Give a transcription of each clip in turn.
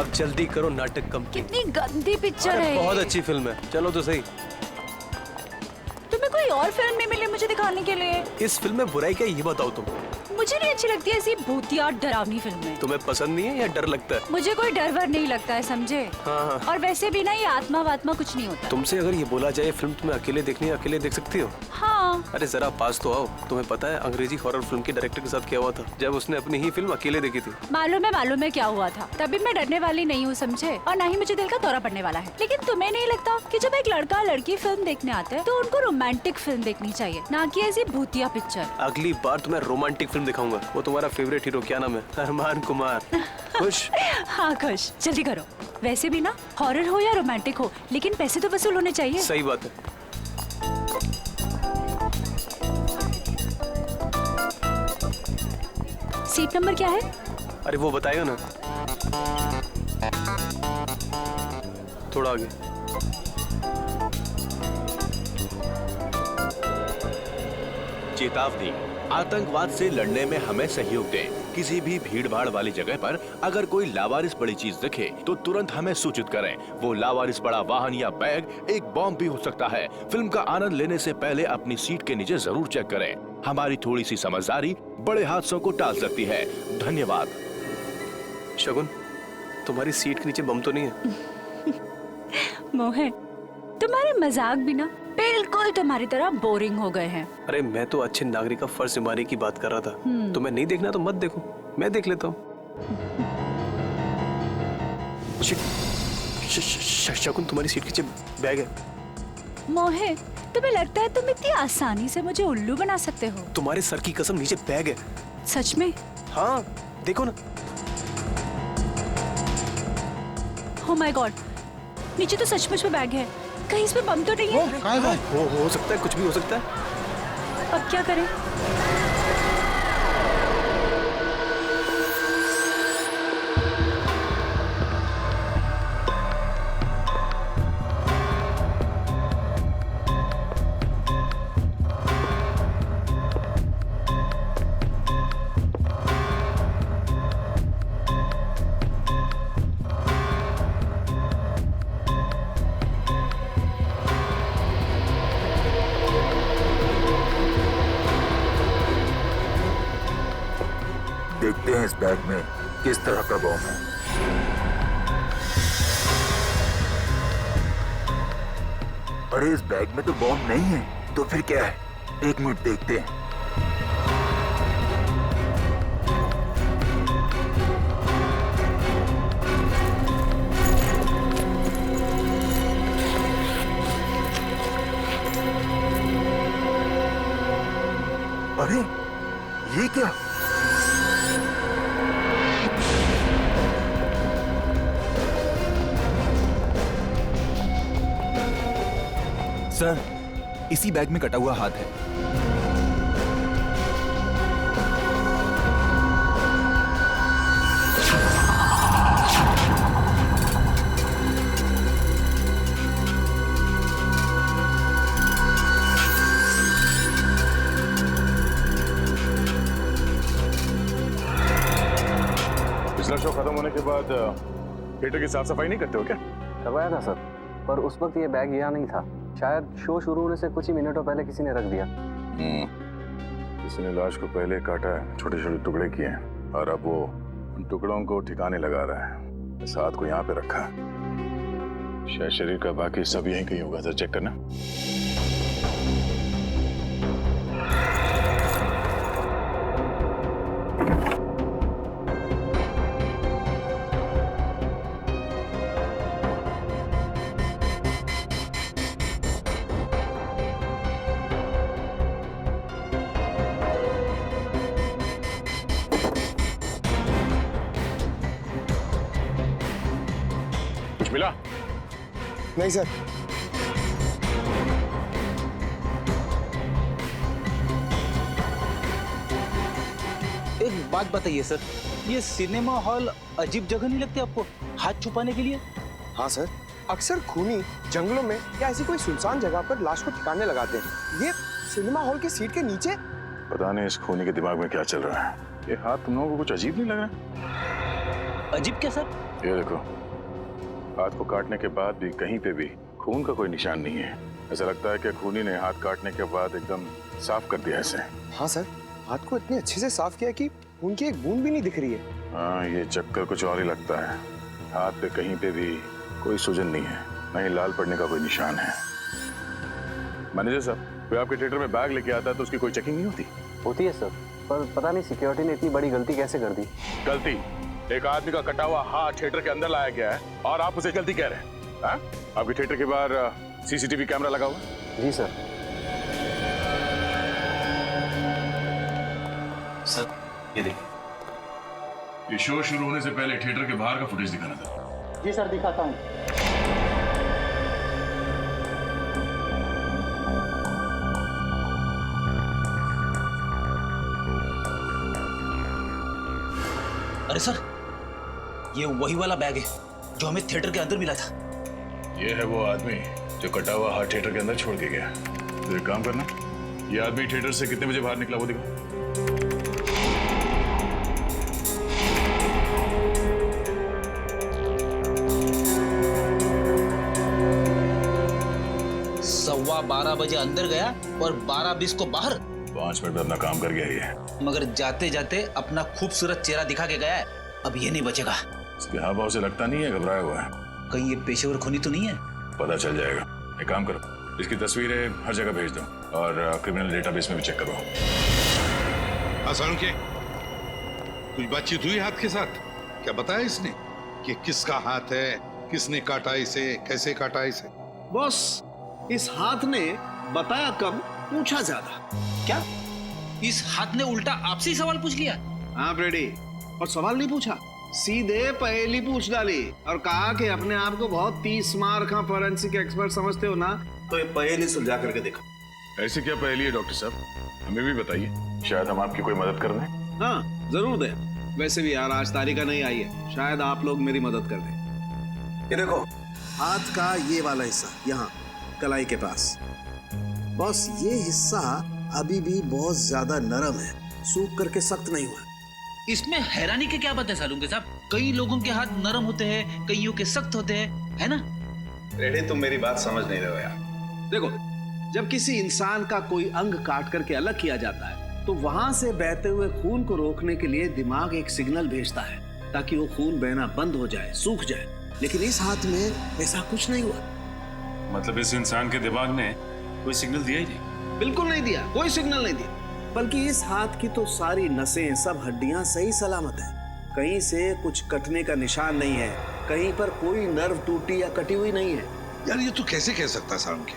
अब जल्दी करो, नाटक कंपनी। कितनी गंदी पिक्चर है। बहुत अच्छी फिल्म है, चलो तो सही। तुम्हें कोई और फिल्म नहीं मिली मुझे दिखाने के लिए? इस फिल्म में बुराई क्या है ये बताओ तुम। मुझे नहीं अच्छी लगती ऐसी भूतिया डरावनी फिल्में। तुम्हें पसंद नहीं है या डर लगता है? मुझे कोई डर वर नहीं लगता है, समझे? हाँ। और वैसे भी ना ये आत्मा वात्मा कुछ नहीं होता। तुमसे अगर ये बोला जाए फिल्म तुम्हें अकेले देखनी है, अकेले देख सकती हो? हाँ। अरे जरा पास तो आओ। तुम्हें पता है अंग्रेजी हॉरर फिल्म के डायरेक्टर के साथ क्या हुआ था जब उसने अपनी ही फिल्म अकेले देखी थी? मालूम है क्या हुआ था। तभी मैं डरने वाली नहीं हूँ, समझे? और ना ही मुझे दिल का दौरा पड़ने वाला है। लेकिन तुम्हें नहीं लगता कि जब एक लड़का लड़की फिल्म देखने आते हैं तो उनको रोमांटिक फिल्म देखनी चाहिए, ना कि ऐसी भूतिया पिक्चर? अगली बार तुम्हें रोमांटिक फिल्म दिखाऊंगा। वो तुम्हारा फेवरेट हीरो क्या नाम है? अरमान कुमार। खुश? हाँ खुश। जल्दी करो। वैसे भी ना हॉरर हो या रोमांटिक हो, लेकिन पैसे तो वसूल होने चाहिए। सही बात है। सीट नंबर क्या है? अरे वो बताएगा ना। थोड़ा आगे। चेतावनी, आतंकवाद से लड़ने में हमें सहयोग दें। किसी भी भीड़ भाड़ वाली जगह पर अगर कोई लावारिस बड़ी चीज दिखे तो तुरंत हमें सूचित करें। वो लावारिस बड़ा वाहन या बैग एक बॉम्ब भी हो सकता है। फिल्म का आनंद लेने से पहले अपनी सीट के नीचे जरूर चेक करें। हमारी थोड़ी सी समझदारी बड़े हादसों को टाल सकती है। धन्यवाद। शगुन, तुम्हारी सीट के नीचे बम तो नहीं है? मोहन, तुम्हारे मजाक भी ना बिल्कुल तुम्हारी तरह बोरिंग हो गए हैं। अरे मैं तो अच्छे नागरिक का फर्ज निभाने की बात कर रहा था। तुम्हें नहीं देखना तो मत देखो, मैं देख लेता हूँ। शगुन, तुम्हारी सीट के नीचे बैग है। मोहे, तुम्हें लगता है तुम इतनी आसानी से मुझे उल्लू बना सकते हो? तुम्हारे सर की कसम, नीचे बैग है। सच में? हाँ, देखो ना। Oh my God, नीचे तो सचमुच में बैग है। कहीं इसमें बम तो नहीं है? हो सकता है, कुछ भी हो सकता है। अब क्या करें? देखते हैं इस बैग में किस तरह का बम है। अरे इस बैग में तो बम नहीं है, तो फिर क्या है? एक मिनट देखते हैं। अरे ये क्या? सर, इसी बैग में कटा हुआ हाथ है। पिछला शो खत्म होने के बाद थिएटर की साफ सफाई नहीं करते हो क्या? करवाया था सर, पर उस वक्त ये बैग यहाँ नहीं था। शायद शो शुरू होने से कुछ ही मिनटों पहले किसी ने रख दिया। किसी ने लाश को पहले काटा है, छोटे छोटे टुकड़े किए हैं और अब वो उन टुकड़ों को ठिकाने लगा रहा है। इस हाथ को यहाँ पे रखा है। शायद शरीर का बाकी हिस्सा भी यहीं कहीं होगा। सर चेक करना। मिला? नहीं सर। एक बात बताइए सर, ये सिनेमा हॉल अजीब जगह नहीं लगती आपको हाथ छुपाने के लिए? हाँ सर, अक्सर खूनी जंगलों में या ऐसी कोई सुनसान जगह पर लाश को ठिकाने लगाते हैं। ये सिनेमा हॉल की सीट के नीचे? पता नहीं इस खूनी के दिमाग में क्या चल रहा है। ये हाथ तुम लोगों को कुछ अजीब नहीं लग रहा? अजीब क्या सर? ये देखो, हाथ को काटने के बाद भी कहीं पे भी खून का कोई निशान नहीं है। ऐसा लगता है कि खूनी ने हाथ काटने के बाद एकदम साफ कर दिया इसे। हाँ सर, हाथ को इतने अच्छे से साफ किया कि उनकी एक बूंद भी नहीं दिख रही है। हाँ, ये चक्कर कुछ और ही लगता है। हाथ पे कहीं पे भी कोई सूजन नहीं है, न ही लाल पड़ने का कोई निशान है। मैनेजर साहब, कोई आपके थिएटर में बैग लेके आता है तो उसकी कोई चेकिंग नहीं होती? होती है सर, पर पता नहीं सिक्योरिटी ने इतनी बड़ी गलती कैसे कर दी। गलती? एक आदमी का कटा हुआ हाथ थिएटर के अंदर लाया गया है और आप उसे गलती कह रहे हैं? हाँ? आपके थिएटर के बाहर सीसीटीवी कैमरा लगा हुआ है? जी सर। सर ये देखिए, ये शो शुरू होने से पहले थिएटर के बाहर का फुटेज दिखाना था। जी सर, दिखाता हूँ। अरे सर, ये वही वाला बैग है जो हमें थिएटर के अंदर मिला था। ये है वो आदमी जो कटा हुआ हाथ थिएटर के अंदर छोड़ के गया। तो एक काम करना, ये आदमी थिएटर से कितने बजे बाहर निकला वो दिखाओ। सवा 12 बजे अंदर गया और 12:20 को बाहर। 5 मिनट में अपना काम कर गया ये। मगर जाते जाते अपना खूबसूरत चेहरा दिखा के गया है। अब ये नहीं बचेगा। इसके हाव भाव से लगता नहीं है घबराया हुआ है। कहीं ये पेशेवर खूनी तो नहीं है? पता चल जाएगा। एक काम करो, इसकी तस्वीरें हर जगह भेज दो और क्रिमिनल डेटाबेस में भी चेक करो। आसान के कुछ बातचीत हुई हाथ के साथ? क्या बताया इसने कि किसका हाथ है, किसने काटा इसे, कैसे काटा इसे? बॉस, इस हाथ ने बताया कम, पूछा ज्यादा। क्या इस हाथ ने उल्टा आपसे ही सवाल पूछ लिया? हाँ ब्रेडी, और सवाल नहीं पूछा, सीधे पहेली पूछ डाली और कहा कि अपने आप को बहुत 30 मार का फोरेंसिक एक्सपर्ट समझते हो ना, तो ये पहेली सुलझा करके देखो। ऐसी क्या पहेली है डॉक्टर साहब, हमें भी बताइए, शायद हम आपकी कोई मदद कर दें। हाँ जरूर दे। वैसे भी यार आज तारीखा नहीं आई है, शायद आप लोग मेरी मदद कर दें। ये देखो, हाथ का ये वाला हिस्सा यहाँ कलाई के पास। बॉस, ये हिस्सा अभी भी बहुत ज्यादा नरम है, सूख करके सख्त नहीं हुआ। इसमें हैरानी की क्या बात है सालुंके साहब? कई लोगों के हाथ नरम होते हैं, कईयों के सख्त होते हैं, है ना? रेडी, तुम मेरी बात समझ नहीं रहे हो यार। देखो, जब किसी इंसान का कोई अंग काट करके अलग किया जाता है तो वहां से बहते हुए खून को रोकने के लिए दिमाग एक सिग्नल भेजता है ताकि वो खून बहना बंद हो जाए, सूख जाए। लेकिन इस हाथ में ऐसा कुछ नहीं हुआ। मतलब इस इंसान के दिमाग ने कोई सिग्नल दिया ही नहीं? बिल्कुल नहीं दिया, कोई सिग्नल नहीं दिया। बल्कि इस हाथ की तो सारी नसें, सब हड्डियां सही सलामत है। कहीं से कुछ कटने का निशान नहीं है, कहीं पर कोई नर्व टूटी या कटी हुई नहीं है। यार ये तो कैसे कह सकता सारुण के?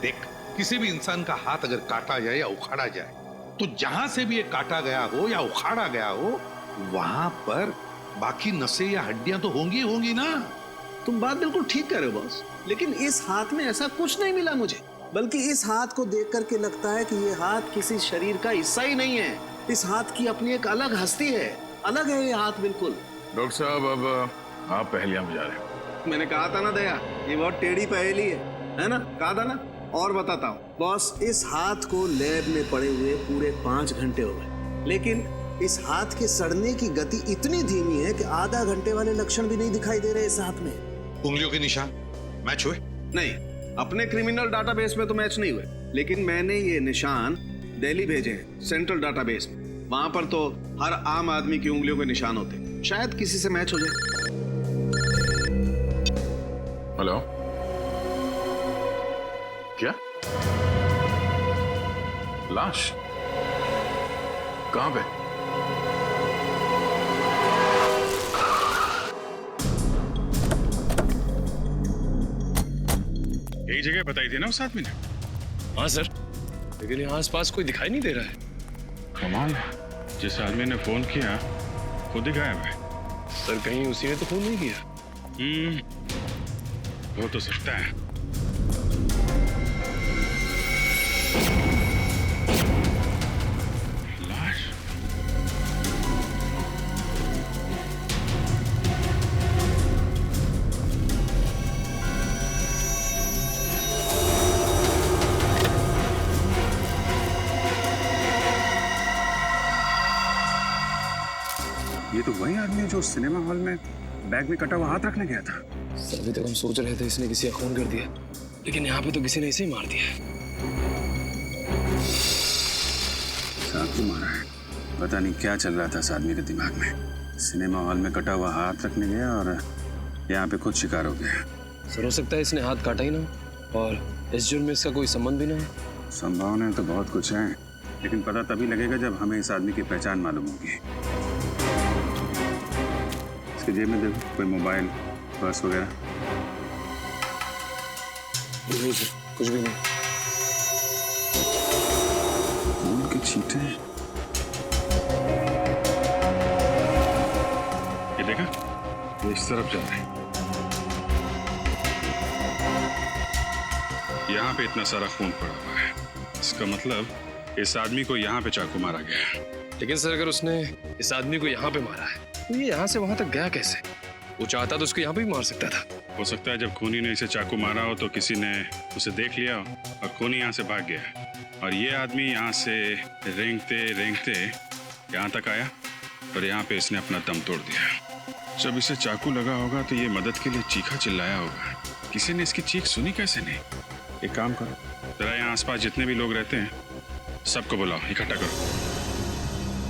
देख, किसी भी इंसान का हाथ अगर काटा जाए या उखाड़ा जाए तो जहां से भी ये काटा गया हो या उखाड़ा गया हो वहां पर बाकी नसें या हड्डियां तो होंगी होंगी ना। तुम बात बिल्कुल ठीक कर रहे हो बॉस, लेकिन इस हाथ में ऐसा कुछ नहीं मिला मुझे। बल्कि इस हाथ को देख करके लगता है कि ये हाथ किसी शरीर का हिस्सा ही नहीं है। इस हाथ की अपनी एक अलग हस्ती है, अलग है ये हाथ बिल्कुल। डॉक्टर साहब, अब आप पहेलियां बुझा रहे हो। मैंने कहा था ना दया, ये बहुत टेढ़ी पहेली है ना? कहा था ना। और बताता हूँ बॉस, इस हाथ को लैब में पड़े हुए पूरे 5 घंटे हो गए, लेकिन इस हाथ के सड़ने की गति इतनी धीमी है कि आधा घंटे वाले लक्षण भी नहीं दिखाई दे रहे इस हाथ में। उंगलियों के निशान मैच हुए? नहीं, अपने क्रिमिनल डाटाबेस में तो मैच नहीं हुए, लेकिन मैंने ये निशान दिल्ली भेजे हैं सेंट्रल डाटाबेस में। वहां पर तो हर आम आदमी की उंगलियों के निशान होते हैं, शायद किसी से मैच हो जाए। हेलो, क्या लाश कहां पे? यही जगह बताई थी ना उस आदमी ने? हाँ सर, लेकिन यहाँ आसपास कोई दिखाई नहीं दे रहा है। कमाल है, जिस आदमी ने फोन किया खुद ही गायब है। सर कहीं उसी ने तो फोन नहीं किया? हो तो सकता है। लाश? ये तो वही आदमी है जो सिनेमा हॉल में बैग में कटा हुआ हाथ रखने गया था। सर अभी तक हम सोच रहे थे इसने किसी का खून कर दिया, लेकिन यहाँ पे तो किसी ने इसे ही मार दिया। चाकू मारा है। पता नहीं क्या चल रहा था इस आदमी के दिमाग में। सिनेमा हॉल में कटा हुआ हाथ रखने गया और यहाँ पे खुद शिकार हो गया। सर हो सकता है इसने हाथ काटा ही ना हो और इस जुर्म में इसका कोई संबंध भी ना हो। संभावनाएं तो बहुत कुछ है, लेकिन पता तभी लगेगा जब हमें इस आदमी की पहचान मालूम होगी। इसके जेब में देखो, कोई मोबाइल, पर्स वगैरह? नहीं सर, कुछ भी नहीं। खून के छींटे। ये देखा, ये इस तरफ जा रहा है। यहाँ पे इतना सारा खून पड़ा हुआ है, इसका मतलब इस आदमी को यहाँ पे चाकू मारा गया है। लेकिन सर अगर उसने इस आदमी को यहाँ पे मारा है तो ये यहाँ से वहां तक गया कैसे? वो चाहता तो उसको यहाँ पे भी मार सकता था। हो सकता है जब खूनी ने इसे चाकू मारा हो तो किसी ने उसे देख लिया हो और खूनी यहाँ से भाग गया और ये आदमी यहाँ से रेंगते रेंगते यहाँ तक आया और यहाँ पे इसने अपना दम तोड़ दिया। जब इसे चाकू लगा होगा तो ये मदद के लिए चीखा चिल्लाया होगा। किसी ने इसकी चीख सुनी कैसे नहीं? एक काम करो, जरा यहाँ आसपास जितने भी लोग रहते हैं सबको बुलाओ, इकट्ठा करो।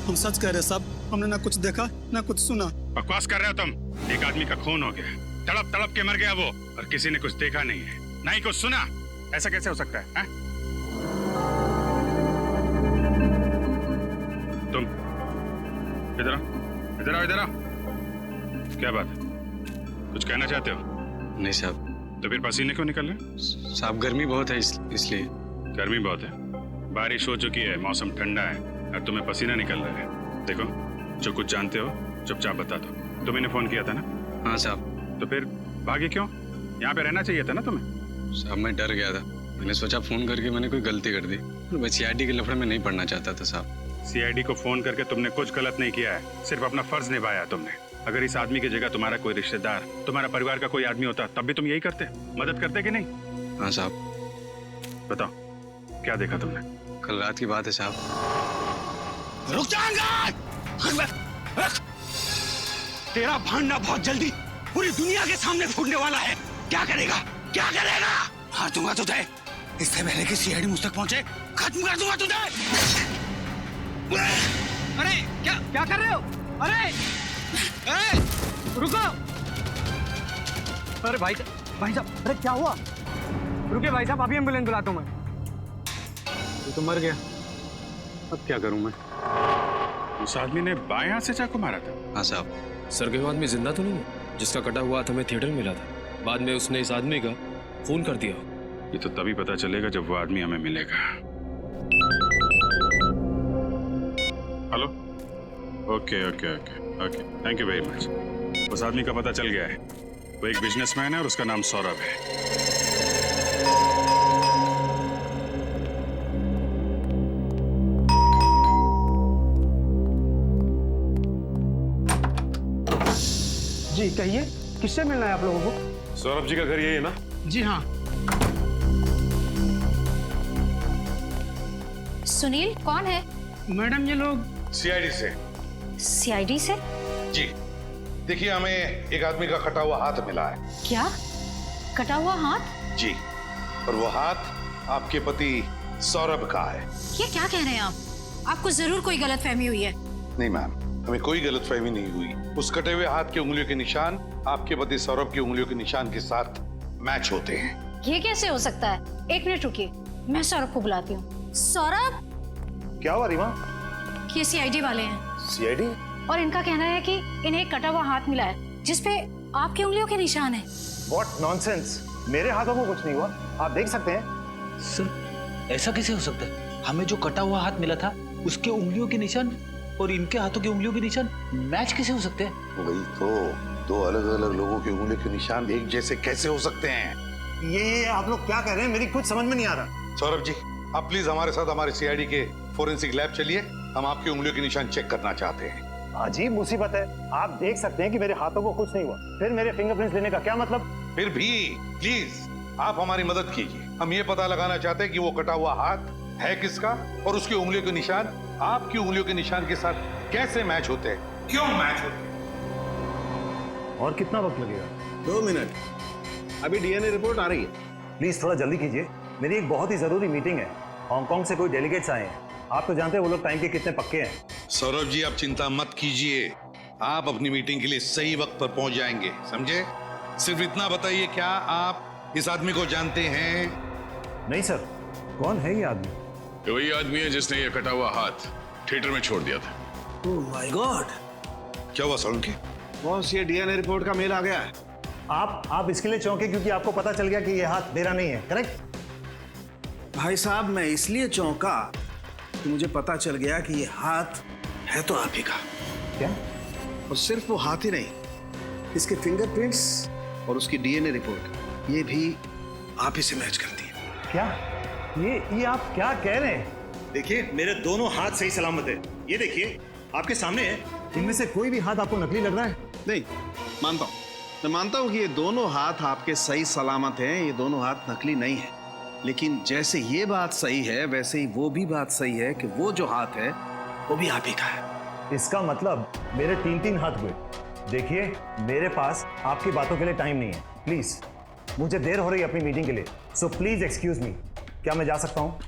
हम सच कह रहे साहब, हमने ना कुछ देखा ना कुछ सुना। बकवास कर रहे हो तुम। एक आदमी का खून हो गया, तड़प तड़प के मर गया वो, और किसी ने कुछ देखा नहीं है, ना ही कुछ सुना। ऐसा कैसे हो सकता है? तुम इधर आओ, इधर आओ, इधर आओ। क्या बात है, कुछ कहना चाहते हो? नहीं साहब। तो फिर पसीने क्यों निकल रहे? साहब गर्मी बहुत है इसलिए। गर्मी बहुत है? बारिश हो चुकी है, मौसम ठंडा है और तुम्हें पसीना निकल रहा है। देखो, जो कुछ जानते हो चुपचाप बता दो। तुम्हें फोन किया था ना? हाँ साहब। तो फिर भागे क्यों? यहाँ पे रहना चाहिए था ना तुम्हें। साहब मैं डर गया था, मैंने सोचा फोन करके मैंने कोई गलती कर दी। मैं सीआईडी के लफड़े में नहीं पड़ना चाहता था साहब। सीआईडी को फोन करके तुमने कुछ गलत नहीं किया है, सिर्फ अपना फर्ज निभाया तुमने। अगर इस आदमी की जगह तुम्हारा कोई रिश्तेदार, तुम्हारा परिवार का कोई आदमी होता तब भी तुम यही करते, मदद करते कि नहीं? हाँ साहब। बताओ क्या देखा तुमने? कल रात की बात है साहब। रुक जाएंगे! तेरा भांडा बहुत जल्दी पूरी दुनिया के सामने फूटने वाला है। क्या करेगा? क्या करेगा? हाँ दूंगा तुझे, इससे पहले कि सीआईडी मुझ तक पहुंचे खत्म कर दूंगा तुझे। अरे क्या कर रहे हो? अरे रुको! अरे भाई साहब, अरे क्या हुआ? रुके भाई साहब, अभी एम्बुलेंस बुलाता हूँ मैं। तू तो मर गया, अब क्या करूं मैं? उस आदमी ने बाएं हाथ से चाकू मारा था। हाँ साहब। सर के आदमी जिंदा तो नहीं है जिसका कटा हुआ हाथ हमें थिएटर में मिला था? बाद में उसने इस आदमी का खून कर दिया। ये तो तभी पता चलेगा जब वो आदमी हमें मिलेगा। Hello, okay okay okay okay, thank you very much. उस आदमी का पता चल गया है, वो एक बिजनेसमैन है और उसका नाम सौरभ है। जी कहिए, किससे मिलना है आप लोगों को? सौरभ जी का घर यही है ना? जी हाँ। सुनील कौन है? मैडम ये लोग सीआईडी से। सीआईडी से? जी देखिए, हमें एक आदमी का कटा हुआ हाथ मिला है। क्या? कटा हुआ हाथ? जी, और वो हाथ आपके पति सौरभ का है। ये क्या कह रहे हैं आप? आपको जरूर कोई गलतफहमी हुई है। नहीं मैम, हमें कोई गलतफहमी नहीं हुई। उस कटे हुए हाथ की उंगलियों के निशान आपके पति सौरभ की उंगलियों के निशान के साथ मैच होते हैं। ये कैसे हो सकता है? एक मिनट रुकिए, मैं सौरभ को बुलाती हूँ। सौरभ! क्या हुआ रीमा? ये सीआईडी वाले हैं। सीआईडी? और इनका कहना है कि इन्हें एक कटा हुआ हाथ मिला है जिसपे आपकी उंगलियों के निशान है। What nonsense! मेरे हाथों को कुछ नहीं हुआ, आप देख सकते हैं। सर ऐसा कैसे हो सकता है? हमें जो कटा हुआ हाथ मिला था उसके उंगलियों के निशान और इनके हाथों की उंगलियों के निशान मैच कैसे हो सकते हैं? वही तो, दो अलग अलग लोगों की उंगलियों के निशान एक जैसे कैसे हो सकते हैं? ये आप लोग क्या कह रहे हैं? मेरी कुछ समझ में नहीं आ रहा। सौरभ जी, आप प्लीज हमारे साथ हमारे सीआईडी के फोरेंसिक लैब चलिए, हम आपकी उंगलियों के निशान चेक करना चाहते हैं। अजीब मुसीबत है, आप देख सकते हैं कि मेरे हाथों को कुछ नहीं हुआ, फिर मेरे फिंगरप्रिंट्स लेने का क्या मतलब? फिर भी प्लीज आप हमारी मदद कीजिए, हम ये पता लगाना चाहते हैं कि वो कटा हुआ हाथ है किसका और उसकी उंगलियों के निशान आपकी उंगलियों के निशान के साथ कैसे मैच होते हैं, क्यों मैच होते हैं? और कितना वक्त लगेगा? 2 मिनट, अभी डीएनए रिपोर्ट आ रही है। प्लीज थोड़ा जल्दी कीजिए, मेरी एक बहुत ही जरूरी मीटिंग है। हांगकांग से कोई डेलीगेट्स आए हैं, आप तो जानते हैं वो लोग टाइम के कितने पक्के हैं। सौरभ जी, आप चिंता मत कीजिए, आप अपनी मीटिंग के लिए सही वक्त पर पहुंच जाएंगे, समझे? सिर्फ इतना बताइए, क्या आप इस आदमी को जानते हैं? नहीं सर, कौन है ये आदमी? वही आदमी है जिसने ये कटा हुआ हाथ थिएटर में छोड़ दिया था। ओह माय गॉड, क्या हुआ सोलंकी? बॉस, ये डीएनए रिपोर्ट का मेल आ गया है। आप इसके लिए चौंके क्योंकि आपको पता चल गया कि ये हाथ मेरा नहीं है, करेक्ट? भाई साहब, मैं इसलिए चौंका कि मुझे पता चल गया कि ये हाथ है तो आप ही का। क्या? और सिर्फ वो हाथ ही नहीं, इसके फिंगरप्रिंट्स और उसकी डीएनए रिपोर्ट, ये भी आप ही से मैच करती है। क्या? ये आप क्या कह रहे हैं? देखिए, मेरे दोनों हाथ सही सलामत है, ये देखिए आपके सामने है। इनमें से कोई भी हाथ आपको नकली लग रहा है? नहीं, मानता हूं, मैं मानता हूं कि ये दोनों हाथ आपके सही सलामत हैं, ये दोनों हाथ नकली नहीं है। लेकिन जैसे ये बात सही है, वैसे ही वो भी बात सही है कि वो जो हाथ है वो भी आप ही का है। इसका मतलब मेरे 3 हाथ हुए। देखिए, मेरे पास आपकी बातों के लिए टाइम नहीं है, प्लीज। मुझे देर हो रही है अपनी मीटिंग के लिए, सो प्लीज एक्सक्यूज मी। क्या मैं जा सकता हूँ?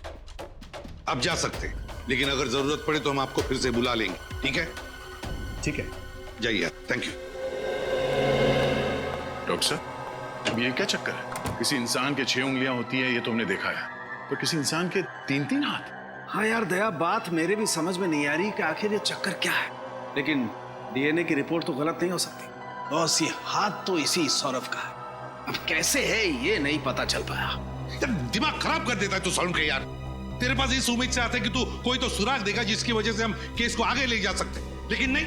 आप जा सकते हैं, लेकिन अगर जरूरत पड़े तो हम आपको फिर से बुला लेंगे, ठीक है? ठीक है, जाइए, थैंक यू। डॉक्टर साहब, अब ये क्या चक्कर है? किसी इंसान के 6 उंगलियां होती है, ये तुमने देखा है, तो किसी इंसान के 3 हाथ? हाँ यार दया, बात मेरे भी समझ में नहीं आ रही कि आखिर ये चक्कर क्या है। लेकिन डीएनए की रिपोर्ट तो गलत नहीं हो सकती। बॉस, ये हाथ तो इसी सौरभ का है। अब कैसे है ये नहीं पता चल पाया। यार दिमाग खराब कर देता है तू सौरभ के यार। तेरे पास इस उम्मीद से आता है कि तू कोई तो सुराग देगा जिसकी वजह से हम केस को आगे ले जा सकते, लेकिन नहीं,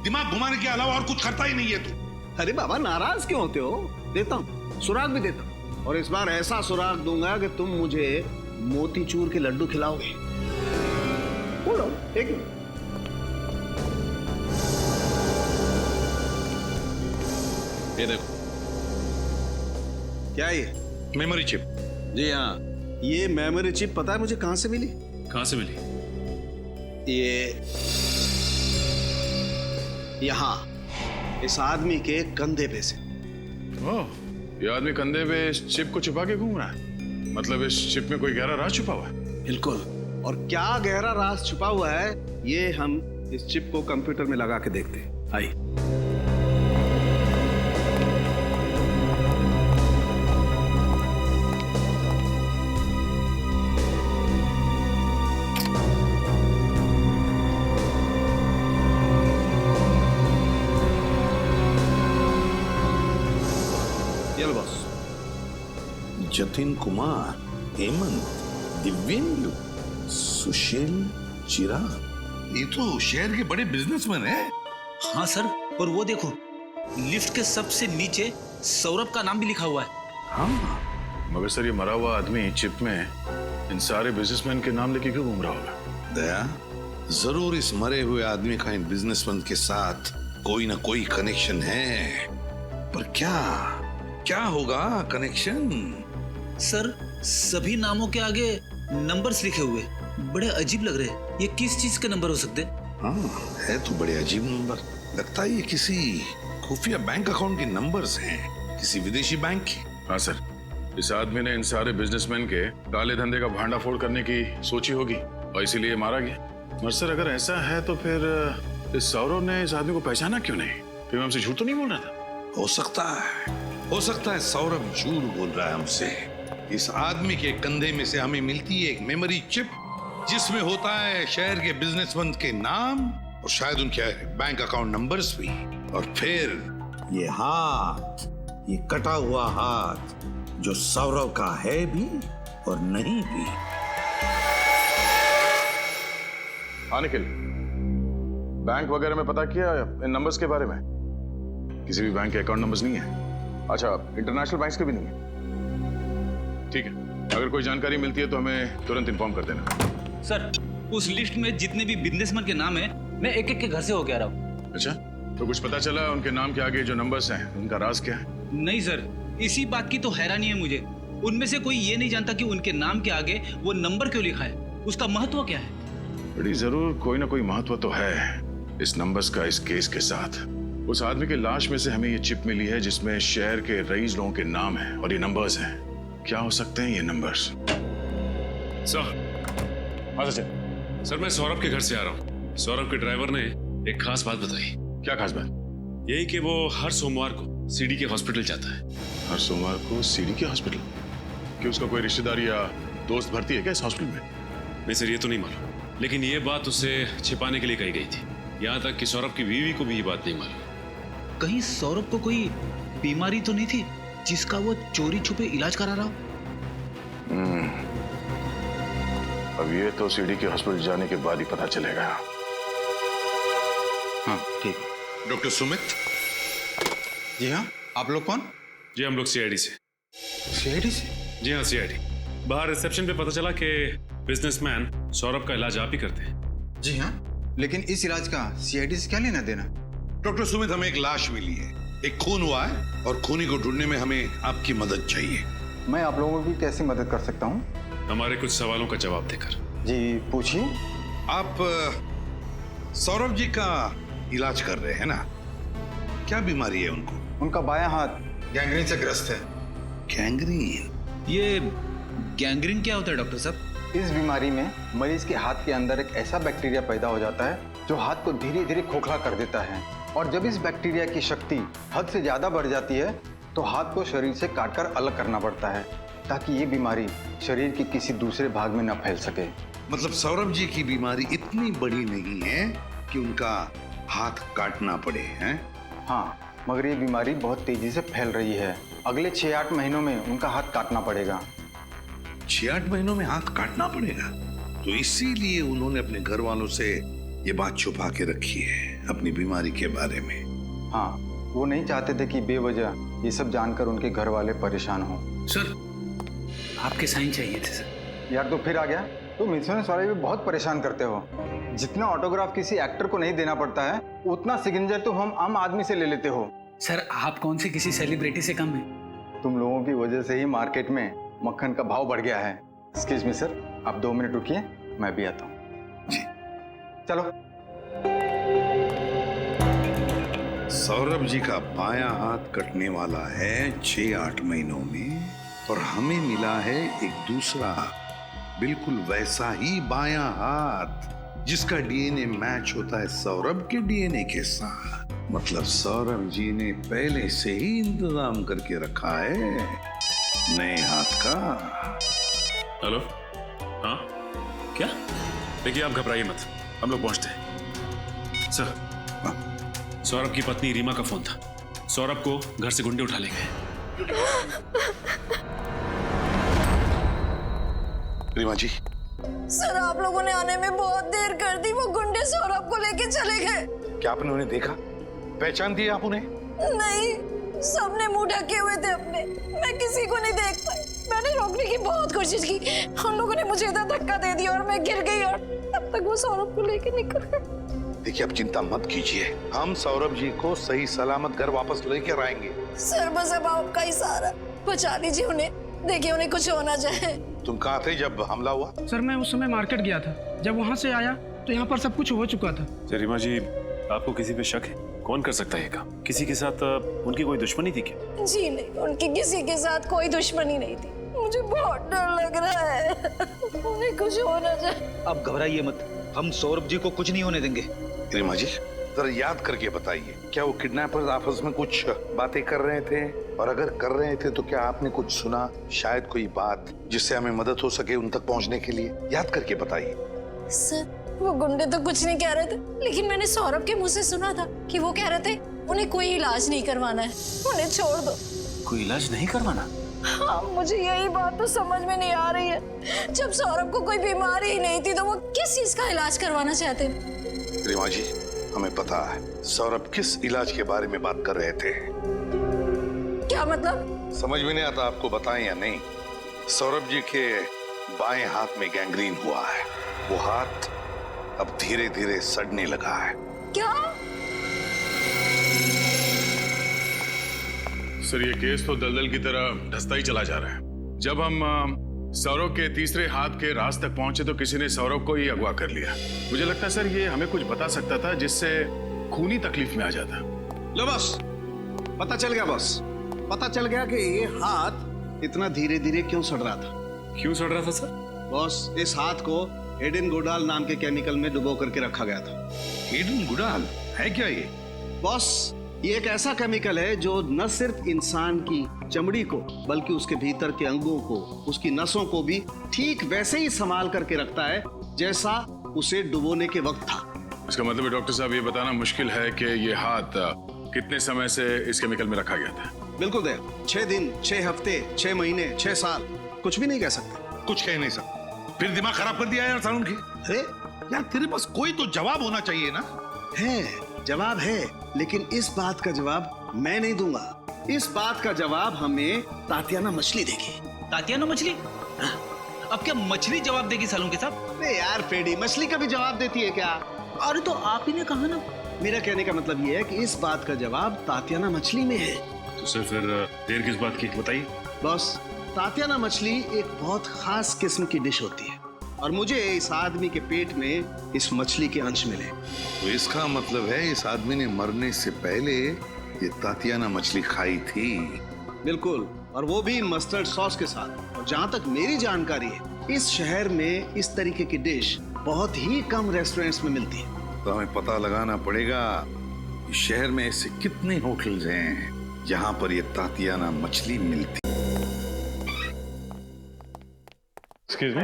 दिमाग घुमाने के अलावा और कुछ करता ही नहीं है तू। अरे बाबा, नाराज क्यों होते हो? देता हूँ, सुराग भी देता हूँ, और इस बार ऐसा सुराग दूंगा कि तुम मुझे मोतीचूर के लड्डू खिलाओगे। बोलो, एक मिनट। ये देखो, क्या ये? Memory chip. जी हाँ, ये मेमोरी चिप पता है मुझे कहां से मिली? कहां से मिली? ये यहाँ इस आदमी के कंधे पे से। ओह, ये आदमी कंधे पे इस चिप को छुपा के घूम रहा है। मतलब इस चिप में कोई गहरा राज छुपा हुआ है। बिल्कुल, और क्या गहरा राज छुपा हुआ है ये हम इस चिप को कंप्यूटर में लगा के देखते हैं। आइए। जतिन कुमार, हेमंत, दिव्येंदु, सुशील, चिराग, ये तो शहर के बड़े बिजनेसमैन हैं। हाँ सर, और वो देखो, लिफ्ट के सबसे नीचे सौरभ का नाम भी लिखा हुआ है। हाँ, मगर सर ये मरा हुआ आदमी चिप में इन सारे बिजनेसमैन के नाम लेके क्यों घूम रहा होगा? दया, जरूर इस मरे हुए आदमी का इन बिजनेसमैन के साथ कोई ना कोई कनेक्शन है, पर क्या होगा कनेक्शन? सर, सभी नामों के आगे नंबर्स लिखे हुए, बड़े अजीब लग रहे हैं। ये किस चीज के नंबर हो सकते हैं? हाँ, है तो बड़े अजीब नंबर। लगता है ये किसी खुफिया बैंक अकाउंट के नंबर्स हैं, किसी विदेशी बैंक के। हाँ सर, इस आदमी ने इन सारे बिजनेसमैन के काले धंधे का भांडाफोड़ करने की सोची होगी और इसीलिए मारा गया। और सर अगर ऐसा है तो फिर इस सौरभ ने इस आदमी को पहचाना क्यों नहीं? फिर हमसे झूठ तो नहीं बोल रहा था? हो सकता है सौरभ झूठ बोल रहा है हमसे। इस आदमी के कंधे में से हमें मिलती है एक मेमोरी चिप जिसमें होता है शहर के बिजनेसमैन के नाम और शायद उनके बैंक अकाउंट नंबर्स भी। और फिर ये हाथ, ये कटा हुआ हाथ जो सौरभ का है भी और नहीं भी। हाँ निखिल, बैंक वगैरह में पता किया इन नंबर्स के बारे में? किसी भी बैंक के अकाउंट नंबर्स नहीं है। अच्छा, इंटरनेशनल बैंक्स के भी नहीं है? ठीक है, अगर कोई जानकारी मिलती है तो हमें तुरंत इन्फॉर्म कर देना। सर, उस लिस्ट में जितने भी बिजनेसमैन के नाम है, मैं एक एक के घर से होके आ रहा हूँ। अच्छा, तो कुछ पता चला उनके नाम के आगे जो नंबर्स हैं उनका राज क्या है? नहीं सर, इसी बात की तो हैरानी है मुझे। उनमें से कोई ये नहीं जानता कि उनके नाम के आगे वो नंबर क्यों लिखा है, उसका महत्व क्या है। बड़ी जरूर कोई ना कोई महत्व तो है इस नंबर्स का इस केस के साथ। उस आदमी के लाश में से हमें ये चिप मिली है जिसमें शहर के रईस लोगों के नाम हैं और ये नंबर्स हैं। क्या हो सकते हैं ये नंबर्स? सर। हाँ सर। सर मैं सौरभ के घर से आ रहा हूँ। सौरभ के ड्राइवर ने एक खास बात बताई। क्या खास बात? यही कि वो हर सोमवार को सीडी के हॉस्पिटल जाता है। हर सोमवार को सीडी के हॉस्पिटल? कि उसका कोई रिश्तेदार या दोस्त भर्ती है क्या इस हॉस्पिटल में? नहीं सर, ये तो नहीं मालूम, लेकिन ये बात उसे छिपाने के लिए कही गई थी। यहाँ तक कि सौरभ की बीवी को भी ये बात नहीं मालूम। कहीं सौरभ को कोई बीमारी तो नहीं थी जिसका वो चोरी छुपे इलाज करा रहा हो? अब ये तो सीडी के हॉस्पिटल जाने के बाद ही पता चलेगा। हाँ ठीक। डॉक्टर सुमित? जी हाँ, आप लोग कौन? जी हम लोग सीआईडी से। सीआईडी से? जी हाँ सीआईडी। बाहर रिसेप्शन पे पता चला कि बिजनेसमैन सौरभ का इलाज आप ही करते हैं। जी हाँ, लेकिन इस इलाज का सीआईडी से क्या लेना देना? डॉक्टर सुमित, हमें एक लाश मिली है, एक खून हुआ है और खूनी को ढूंढने में हमें आपकी मदद चाहिए। मैं आप लोगों की कैसे मदद कर सकता हूँ? हमारे कुछ सवालों का जवाब देकर। जी पूछिए। आप सौरभ जी का इलाज कर रहे हैं ना? क्या बीमारी है उनको? उनका बायां हाथ गैंग्रीन से ग्रस्त है। गैंग्रीन? ये गैंग्रीन क्या होता है डॉक्टर साहब? इस बीमारी में मरीज के हाथ के अंदर एक ऐसा बैक्टीरिया पैदा हो जाता है जो हाथ को धीरे धीरे खोखला कर देता है, और जब इस बैक्टीरिया की शक्ति हद से ज्यादा बढ़ जाती है तो हाथ को शरीर से काटकर अलग करना पड़ता है ताकि ये बीमारी शरीर के किसी दूसरे भाग में न फैल सके। मतलब सौरभ जी की बीमारी इतनी बड़ी नहीं है कि उनका हाथ काटना पड़े हैं? हाँ, मगर ये बीमारी बहुत तेजी से फैल रही है। अगले 6-8 महीनों में उनका हाथ काटना पड़ेगा। 6-8 महीनों में हाथ काटना पड़ेगा? तो इसीलिए उन्होंने अपने घर वालों से ये बात छुपा के रखी है अपनी बीमारी के बारे में। हाँ, वो नहीं चाहते थे कि बेवजह ये सब जानकर उनके घर वाले परेशान हों। सर, आपके साइन चाहिए थे सर। यार तो फिर आ गया। तुम इंश्योरेंस वाले भी बहुत परेशान करते हो। जितना ऑटोग्राफ किसी एक्टर को नहीं देना पड़ता है उतना सिग्नेचर तो हम आम आदमी से ले लेते हो। सर, आप कौन से किसी सेलिब्रिटी से कम है? तुम लोगों की वजह से ही मार्केट में मक्खन का भाव बढ़ गया है। एक्सक्यूज मी सर, आप 2 मिनट रुकिए, मैं भी आता हूँ। जी चलो। सौरभ जी का बायां हाथ कटने वाला है 6-8 महीनों में, और हमें मिला है एक दूसरा बिल्कुल वैसा ही बायां हाथ जिसका डीएनए मैच होता है सौरभ के डीएनए के साथ। मतलब सौरभ जी ने पहले से ही इंतजाम करके रखा है नए हाथ का। हेलो? हाँ क्या? देखिए आप घबराइए मत, हम लोग पहुंचते हैं। सर, सौरभ की पत्नी रीमा का फोन था। सौरभ को घर से गुंडे उठा ले गए। रीमा जी। सर, आप लोगों ने आने में बहुत देर कर दी। वो गुंडे सौरभ को लेके चले गए। क्या आपने उन्हें देखा? पहचान दिया आप उन्हें? नहीं, सबने मुंह ढके हुए थे अपने। मैं किसी को नहीं देख पाई। मैंने रोकने की बहुत कोशिश की, उन लोगों ने मुझे इधर धक्का दे दिया और मैं गिर गई, और तब तक वो सौरभ को लेके निकल गए। देखिए, आप चिंता मत कीजिए, हम सौरभ जी को सही सलामत घर वापस लेकर आएंगे। सर, बस अब आपका ही सहारा। बचा लीजिए उन्हें, देखिए उन्हें कुछ हो ना जाए। तुम कहाँ थे जब हमला हुआ? सर, मैं उस समय मार्केट गया था। जब वहाँ से आया तो यहाँ पर सब कुछ हो चुका था। रीमा जी, आपको किसी पे शक है? कौन कर सकता है ये काम? किसी के साथ उनकी कोई दुश्मनी थी क्या? जी नहीं, उनकी किसी के साथ कोई दुश्मनी नहीं थी। मुझे बहुत डर लग रहा है, उन्हें कुछ हो ना जाए। अब घबराइए मत, हम सौरभ जी को कुछ नहीं होने देंगे। रीमा जी, जरा याद करके बताइए, क्या वो किडनैपर्स आपस में कुछ बातें कर रहे थे? और अगर कर रहे थे तो क्या आपने कुछ सुना? शायद कोई बात जिससे हमें मदद हो सके उन तक पहुंचने के लिए। याद करके बताइए। सर, वो गुंडे तो कुछ नहीं कह रहे थे, लेकिन मैंने सौरभ के मुंह से सुना था कि वो कह रहे थे उन्हें कोई इलाज नहीं करवाना है, उन्हें छोड़ दो। कोई इलाज नहीं करवाना? हाँ, मुझे यही बात तो समझ में नहीं आ रही है। जब सौरभ को कोई बीमारी ही नहीं थी तो वो किस चीज का इलाज करवाना चाहते? रीमा जी, हमें पता है सौरभ किस इलाज के बारे में बात कर रहे थे। क्या मतलब? समझ में नहीं आता आपको बताएं या नहीं। सौरभ जी के बाएं हाथ में गैंग्रीन हुआ है। वो हाथ अब धीरे धीरे सड़ने लगा है। क्या? सर, ये केस तो दलदल की तरह धंसता ही चला जा रहा है। जब हम सौरभ के तीसरे हाथ के राज तक पहुंचे तो किसी ने सौरभ को ही अगवा कर लिया। मुझे लगता है सर, ये हमें कुछ बता सकता था जिससे खूनी तकलीफ में आ जाता, लो बॉस, पता चल गया बॉस, पता चल गया कि ये हाथ इतना धीरे धीरे क्यों सड़ रहा था। क्यों सड़ रहा था सर? बॉस, इस हाथ को एडेन गुडाल नाम के केमिकल में डुबो करके रखा गया था। एडेन गुडाल है क्या ये? बॉस, ये एक ऐसा केमिकल है जो न सिर्फ इंसान की चमड़ी को बल्कि उसके भीतर के अंगों को, उसकी नसों को भी ठीक वैसे ही संभाल करके रखता है जैसा उसे डुबोने के वक्त था। इसका मतलब है डॉक्टर साहब, ये बताना मुश्किल है कि ये हाथ कितने समय से इस केमिकल में रखा गया था। बिल्कुल देव, 6 दिन, 6 हफ्ते, 6 महीने, 6 साल, कुछ भी नहीं कह सकते। कुछ कह नहीं सकते। फिर दिमाग खराब कर दिया यार सारुण की। अरे यार, तेरे पास कोई तो जवाब होना चाहिए ना। है, जवाब है, लेकिन इस बात का जवाब मैं नहीं दूंगा। इस बात का जवाब हमें तातियाना मछली देगी। तातियाना मछली? अब क्या मछली जवाब देगी सालूंके साहब? अरे यार पेडी, मछली कभी जवाब देती है क्या? अरे तो आप ही ने कहा ना। मेरा कहने का मतलब ये है कि इस बात का जवाब तातियाना मछली में है। तो सर फिर देर किस बात की, बताइए। बॉस, तातियाना मछली एक बहुत खास किस्म की डिश होती है और मुझे इस आदमी के पेट में इस मछली के अंश मिले। तो इसका मतलब है इस आदमी ने मरने से पहले ये तातियाना मछली खाई थी। बिल्कुल, और वो भी मस्टर्ड सॉस के साथ। और जहाँ तक मेरी जानकारी है, इस शहर में इस तरीके की डिश बहुत ही कम रेस्टोरेंट्स में मिलती है। तो हमें पता लगाना पड़ेगा शहर में ऐसे कितने होटल्स हैं जहाँ पर ये तातियाना मछली मिलती। Excuse me.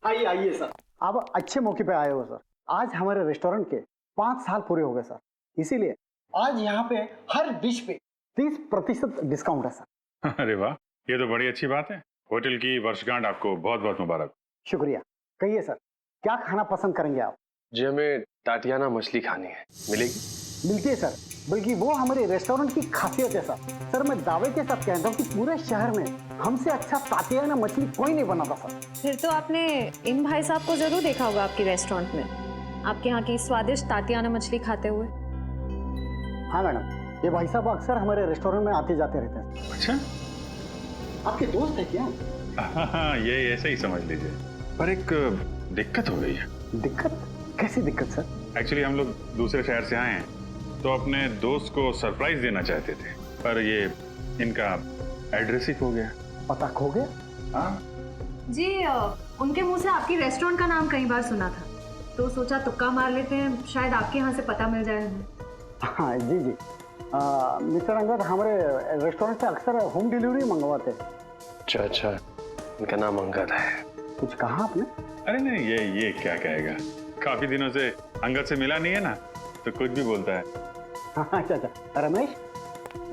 आइए आइए सर, आप अच्छे मौके पे आए हो सर। आज हमारे रेस्टोरेंट के 5 साल पूरे हो गए सर, इसीलिए आज यहाँ पे हर डिश पे 30% डिस्काउंट है सर। अरे वाह, ये तो बड़ी अच्छी बात है। होटल की वर्षगांठ आपको बहुत बहुत मुबारक। शुक्रिया। कहिए सर, क्या खाना पसंद करेंगे आप? जी, हमें टाटियाना मछली खानी है। मिलेगी? मिलती है सर, बल्कि वो हमारे रेस्टोरेंट की खासियत है सर। सर, मैं दावे के साथ कहता हूँ कि पूरे शहर में हमसे अच्छा तातियाना मछली कोई नहीं बनाता सर। फिर तो आपने इन भाई साहब को जरूर देखा होगा आपके रेस्टोरेंट में, आपके यहाँ की स्वादिष्ट तातियाना मछली खाते हुए। हाँ मैडम, ये भाई साहब अक्सर हमारे रेस्टोरेंट में आते जाते रहते हैं। अच्छा, आपके दोस्त है क्या? हाँ, ये ऐसे ही समझ लीजिए। पर एक दिक्कत हो गई है। दिक्कत? कैसी दिक्कत सर? एक्चुअली हम लोग दूसरे शहर से आए हैं, तो अपने दोस्त को सरप्राइज देना चाहते थे, पर ये इनका एड्रेस ही खो गया। पता खो गया? हाँ जी, उनके मुंह से आपकी रेस्टोरेंट का नाम कई बार सुना था, तो सोचा तुक्का मार लेते हैं, शायद आपके यहाँ से पता मिल जाए हमें। हाँ जी जी, मिस्टर अंगद हमारे रेस्टोरेंट से अक्सर होम डिलीवरी मंगवाते हैं। अच्छा अच्छा, इनका नाम अंगद है। कुछ कहा आपने? अरे नहीं, ये क्या कहेगा, काफी दिनों से अंगद से मिला नहीं है ना, तो कुछ भी बोलता है। अच्छा अच्छा, रमेश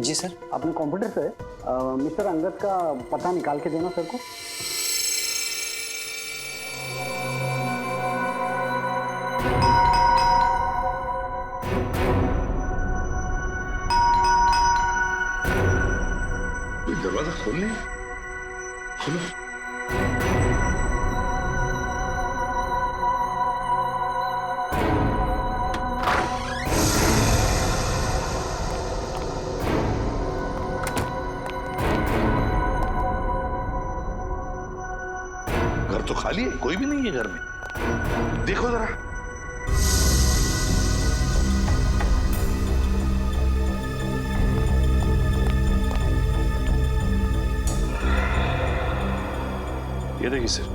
जी सर, अपने कंप्यूटर से मिस्टर अंगद का पता निकाल के देना सर को। दरवाजा खोलने खोलो। घर तो खाली है, कोई भी नहीं है घर में। देखो जरा। ये देखिए सर,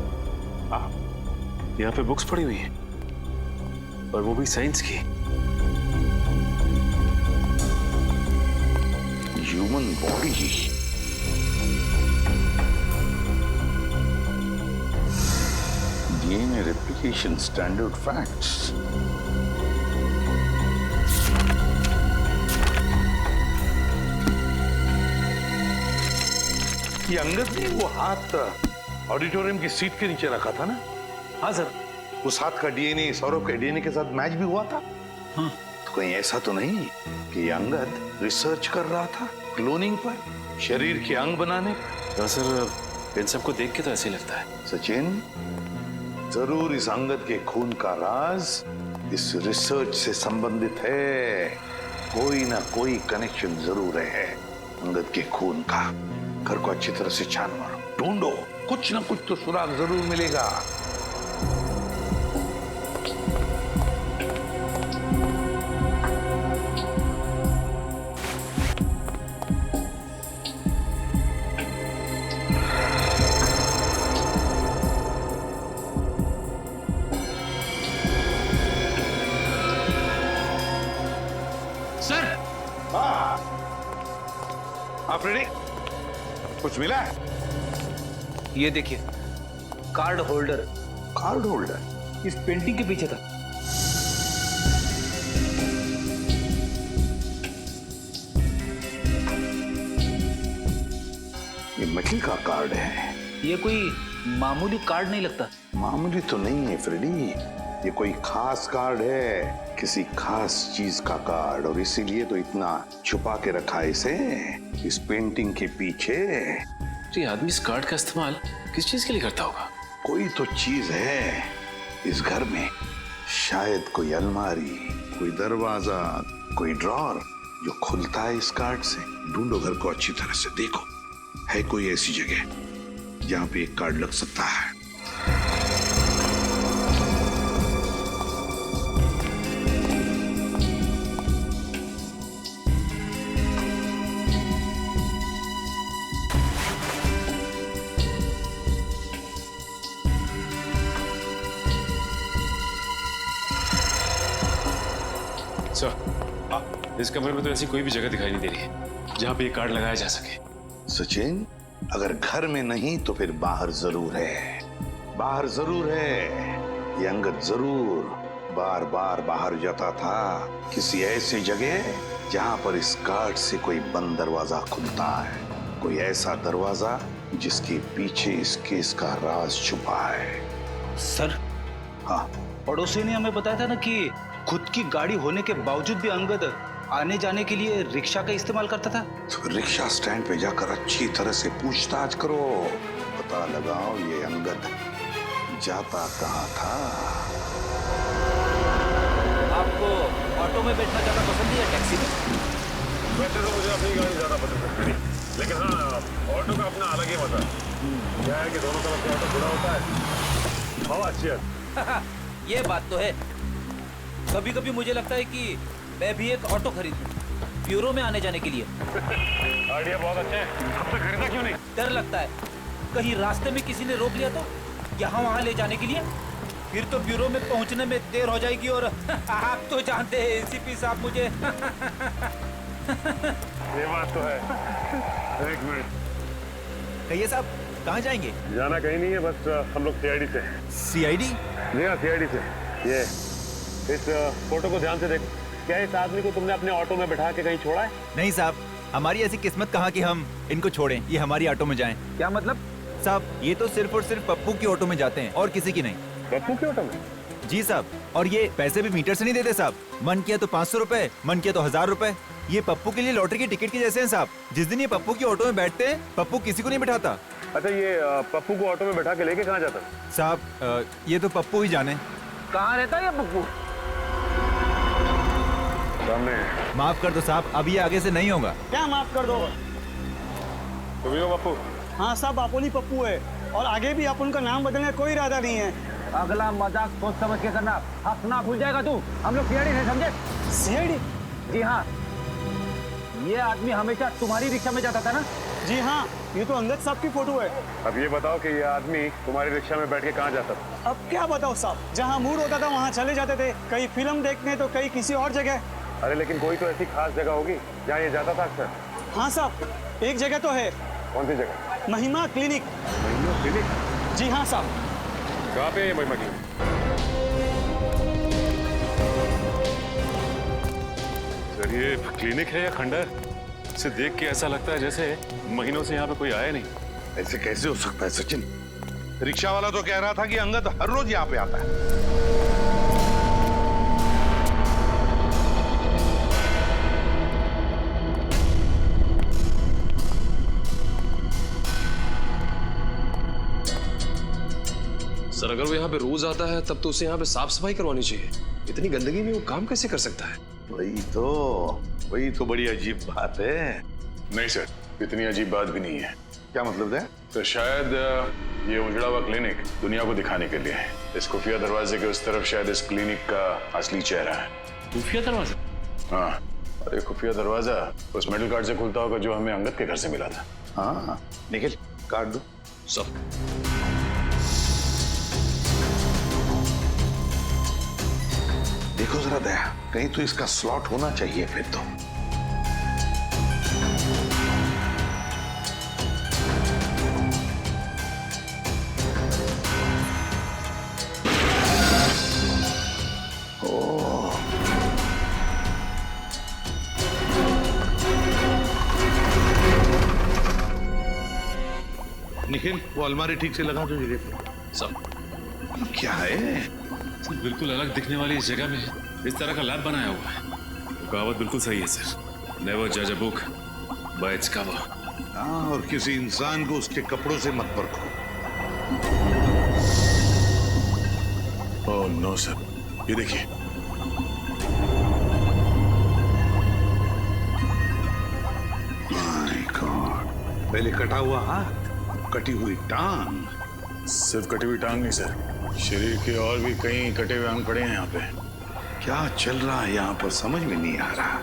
यहाँ पे बुक्स पड़ी हुई हैं, और वो भी साइंस की। Human body, DNA replication standard facts. ये अंगद ने वो हाथ ऑडिटोरियम की सीट के नीचे रखा था ना? हाँ सर। उस हाथ का डीएनए सौरभ के डीएनए के साथ मैच भी हुआ था। हाँ। तो कहीं ऐसा तो नहीं कि ये अंगद रिसर्च कर रहा था क्लोनिंग पर, शरीर के अंग बनाने पर? सर, इन सबको देख के तो ऐसे ही लगता है। सचिन, जरूर इस अंगद के खून का राज इस रिसर्च से संबंधित है। कोई ना कोई कनेक्शन जरूर है अंगद के खून का। घर को अच्छी तरह से छान मारो, ढूंढो, कुछ ना कुछ तो सुराग जरूर मिलेगा। कुछ मिला है? ये देखिए, कार्ड होल्डर। कार्ड होल्डर इस पेंटिंग के पीछे था। ये मछली का कार्ड है। ये कोई मामूली कार्ड नहीं लगता। मामूली तो नहीं है फ्रेडी, ये कोई खास कार्ड है, किसी खास चीज का कार्ड, और इसीलिए तो इतना छुपा के रखा है इसे इस पेंटिंग के पीछे। तो ये आदमी इस कार्ड का इस्तेमाल किस चीज के लिए करता होगा? कोई तो चीज है इस घर में, शायद कोई अलमारी, कोई दरवाजा, कोई ड्रॉर जो खुलता है इस कार्ड से। ढूंढो घर को अच्छी तरह से, देखो है कोई ऐसी जगह जहां पे एक कार्ड लग सकता है। सर, इस कमरे में तो ऐसी कोई भी जगह दिखाई नहीं दे रही है जहां पे ये कार्ड लगाया जा सके। सचिन, अगर घर में नहीं तो फिर बाहर जरूर है, बाहर जरूर है। ये अंगद जरूर बार बार बाहर जाता था, किसी ऐसी जगह जहां पर इस कार्ड से कोई बंद दरवाजा खुलता है, कोई ऐसा दरवाजा जिसके पीछे इस केस का राज छुपा है। सर, हाँ, पड़ोसी ने हमें बताया था ना कि खुद की गाड़ी होने के बावजूद भी अंगद आने जाने के लिए रिक्शा का इस्तेमाल करता था। तो रिक्शा स्टैंड पे जाकर अच्छी तरह से पूछताछ करो, पता लगाओ ये अंगद जाता कहाँ था। आपको ऑटो में बैठना ज्यादा पसंद है या टैक्सी में? वैसे तो मुझे अपनी गाड़ी ज्यादा पसंद है, लेकिन हाँ, ऑटो का अपना अलग ही मजा है। क्या है कि दोनों तरफ से ऑटो खुला होता है, हवा अच्छी है। ये बात तो है। कभी कभी मुझे लगता है कि मैं भी एक ऑटो खरीदूं, ब्यूरो में आने जाने के लिए। आइडिया बहुत अच्छा है, अब तक खरीदा क्यों नहीं? डर लगता है कहीं रास्ते में किसी ने रोक लिया तो, यहाँ वहाँ ले जाने के लिए, फिर तो ब्यूरो में पहुँचने में देर हो जाएगी। और आप तो जानते हैं एसीपी साहब मुझे। ये बात तो है। एक मिनट, कहिए साहब, कहाँ जाएंगे? जाना कहीं नहीं है, बस हम लोग सीआईडी से। सीआईडी? जी हाँ, सीआईडी से। ये इस फोटो को ध्यान से देखो। क्या इस आदमी को तुमने अपने ऑटो में बैठा के कहीं छोड़ा है? नहीं साहब, हमारी ऐसी किस्मत कहाँ कि हम इनको छोड़ें, ये हमारी ऑटो में जाएं। क्या मतलब? साहब, ये तो सिर्फ और सिर्फ पप्पू की ऑटो में जाते हैं और किसी की नहीं। पप्पू की ऑटो में? जी साहब, और ये पैसे भी मीटर से नहीं देते साहब। मन किया तो 500 रुपए, मन किया तो 1000 रुपए। ये पप्पू के लिए लॉटरी की टिकट के जैसे हैं साहब। जिस दिन ये पप्पू की ऑटो में बैठते हैं, पप्पू किसी को नहीं बिठाता। अच्छा, ये पप्पू को ऑटो में बैठा के लेके कहाँ जाता? साहब, ये तो पप्पू ही जाने। कहाँ रहता है ये पप्पू? सामने। माफ कर दो साहब, अब ये आगे से नहीं होगा। क्या माफ कर दो? तुम ही हो पप्पू? हाँ साहब, अपन ही पप्पू है, और आगे भी अपन का नाम बदलने का कोई इरादा नहीं है। अगला मजाक सोच समझ के करना, हंसना भूल जाएगा तू। हम लोग सीआईडी से, समझे? सीआईडी? जी हाँ, ये आदमी हमेशा तुम्हारी रिक्शा में जाता था ना? जी हाँ, ये तो अंगद साहब की फोटो है। अब ये बताओ कि ये आदमी तुम्हारी रिक्शा में बैठ के कहाँ जाता था? अब क्या बताओ साहब, जहाँ मूड होता था वहाँ चले जाते थे, कहीं फिल्म देखने तो कहीं किसी और जगह। अरे लेकिन कोई तो ऐसी खास जगह होगी जहाँ ये जाता था अक्सर। हाँ साहब, एक जगह तो है। कौन सी जगह? महिमा क्लिनिक। महिमा क्लिनिक? जी हाँ साहब। कहाँ पे है महिमा क्लिनिक? सर, ये क्लिनिक है या खंडर? इसे देख के ऐसा लगता है जैसे महीनों से यहाँ पे कोई आया नहीं। ऐसे कैसे हो सकता है सचिन? रिक्शा वाला तो कह रहा था कि अंगद हर रोज यहाँ पे आता है। सर, अगर वो यहाँ पे रोज आता है तब तो उसे यहाँ पे साफ सफाई करवानी चाहिए। इतनी गंदगी में वो काम कैसे कर सकता है? वही तो बड़ी अजीब बात है। नहीं सर, इतनी अजीब बात भी नहीं है। क्या मतलब है? तो शायद ये उजड़ा हुआ क्लिनिक दुनिया को दिखाने के लिए है। इस खुफिया दरवाजे के उस तरफ शायद इस क्लिनिक का असली चेहरा है। खुफिया दरवाजा? हाँ, और ये खुफिया दरवाजा उस मेटल कार्ड से खुलता होगा जो हमें अंगद के घर से मिला था। हाँ, निखिल कार्ड दो। सब देखो जरा दया, कहीं तो इसका स्लॉट होना चाहिए फिर तो। निखिल वो अलमारी ठीक से लगा दो जगह पे। सर क्या है? सर बिल्कुल अलग दिखने वाली इस जगह में इस तरह का लैब बनाया हुआ है। वो कहावत बिल्कुल सही है सर, नेवर जज a book by its cover. हाँ, और किसी इंसान को उसके कपड़ों से मत परखो। ओह नो सर, ये देखिए। माय गॉड, पहले कटा हुआ हाथ, कटी हुई टांग। सिर्फ कटी हुई टांग नहीं सर, शरीर के और भी कई कटे हुए अंग पड़े हैं यहाँ पे। क्या चल रहा है यहाँ पर समझ में नहीं आ रहा।